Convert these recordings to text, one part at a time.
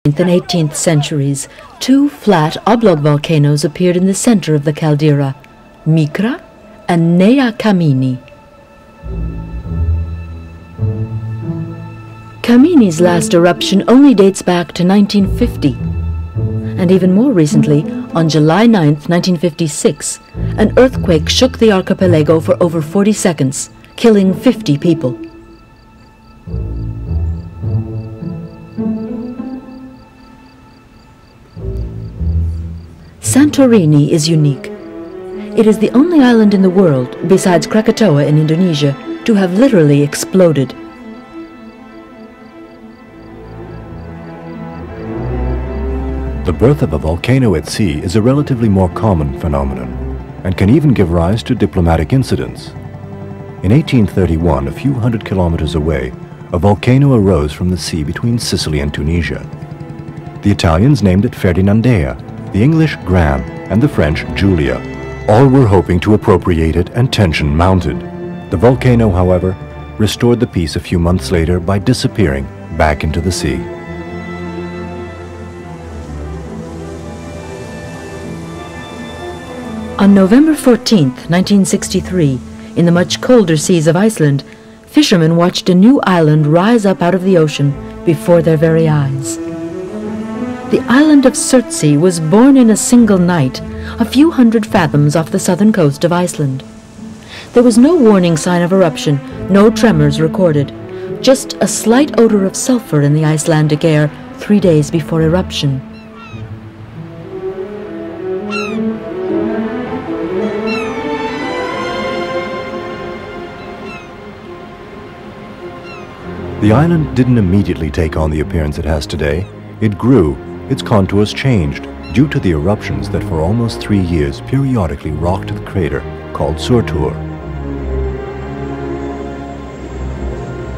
In the 18th centuries, two flat oblong volcanoes appeared in the center of the caldera, Micra and Nea Kamini. Kamini's last eruption only dates back to 1950. And even more recently, on July 9, 1956, an earthquake shook the archipelago for over 40 seconds, killing 50 people. Santorini is unique. It is the only island in the world, besides Krakatoa in Indonesia, to have literally exploded. The birth of a volcano at sea is a relatively more common phenomenon, and can even give rise to diplomatic incidents. In 1831, a few hundred kilometers away, a volcano arose from the sea between Sicily and Tunisia. The Italians named it Ferdinandea, the English Gran, and the French Julia. All were hoping to appropriate it, and tension mounted. The volcano, however, restored the peace a few months later by disappearing back into the sea. On November 14, 1963, in the much colder seas of Iceland, fishermen watched a new island rise up out of the ocean before their very eyes. The island of Surtsey was born in a single night, a few hundred fathoms off the southern coast of Iceland. There was no warning sign of eruption, no tremors recorded, just a slight odor of sulfur in the Icelandic air 3 days before eruption. The island didn't immediately take on the appearance it has today. It grew, its contours changed, due to the eruptions that for almost 3 years periodically rocked the crater called Surtur.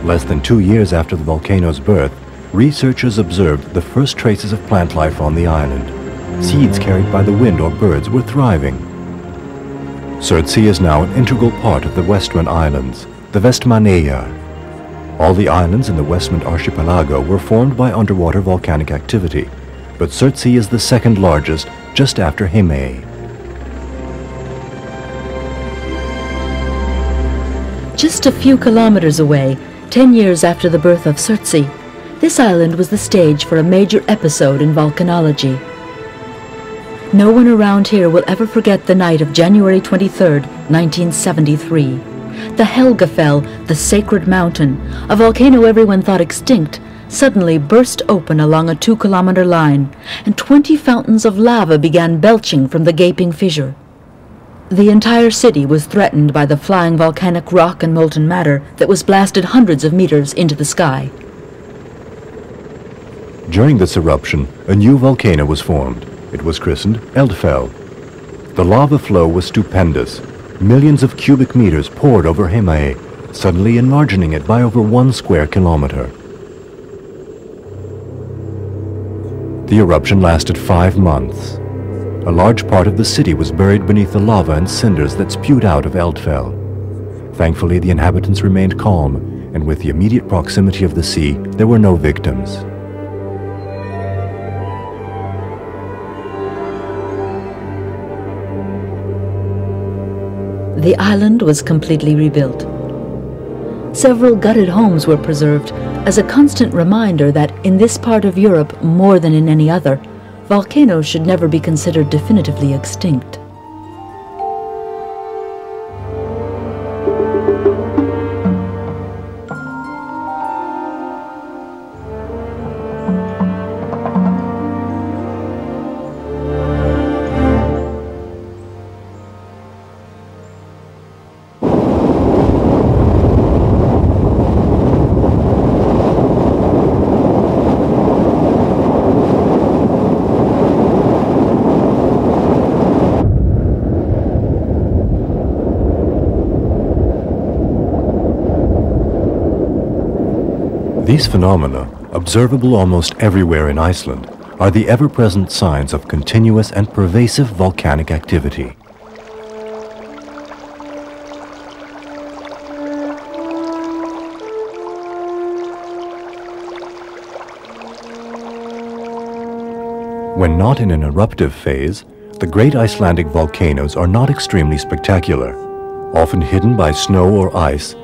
Less than 2 years after the volcano's birth, researchers observed the first traces of plant life on the island. Seeds carried by the wind or birds were thriving. Surtsey is now an integral part of the Westman Islands, the Vestmannaeyjar. All the islands in the Westman archipelago were formed by underwater volcanic activity, but Surtsey is the second largest, just after Haimaey. Just a few kilometers away, 10 years after the birth of Surtsey, this island was the stage for a major episode in volcanology. No one around here will ever forget the night of January 23, 1973. The Hengvellir, the sacred mountain, a volcano everyone thought extinct, suddenly burst open along a 2-kilometer line, and 20 fountains of lava began belching from the gaping fissure. The entire city was threatened by the flying volcanic rock and molten matter that was blasted hundreds of meters into the sky. During this eruption, a new volcano was formed. It was christened Eldfell. The lava flow was stupendous. Millions of cubic meters poured over Haimaey, suddenly enlarging it by over 1 square kilometer. The eruption lasted 5 months. A large part of the city was buried beneath the lava and cinders that spewed out of Eldfell. Thankfully, the inhabitants remained calm, and with the immediate proximity of the sea, there were no victims. The island was completely rebuilt. Several gutted homes were preserved as a constant reminder that in this part of Europe, more than in any other, volcanoes should never be considered definitively extinct. These phenomena, observable almost everywhere in Iceland, are the ever-present signs of continuous and pervasive volcanic activity. When not in an eruptive phase, the great Icelandic volcanoes are not extremely spectacular. Often hidden by snow or ice,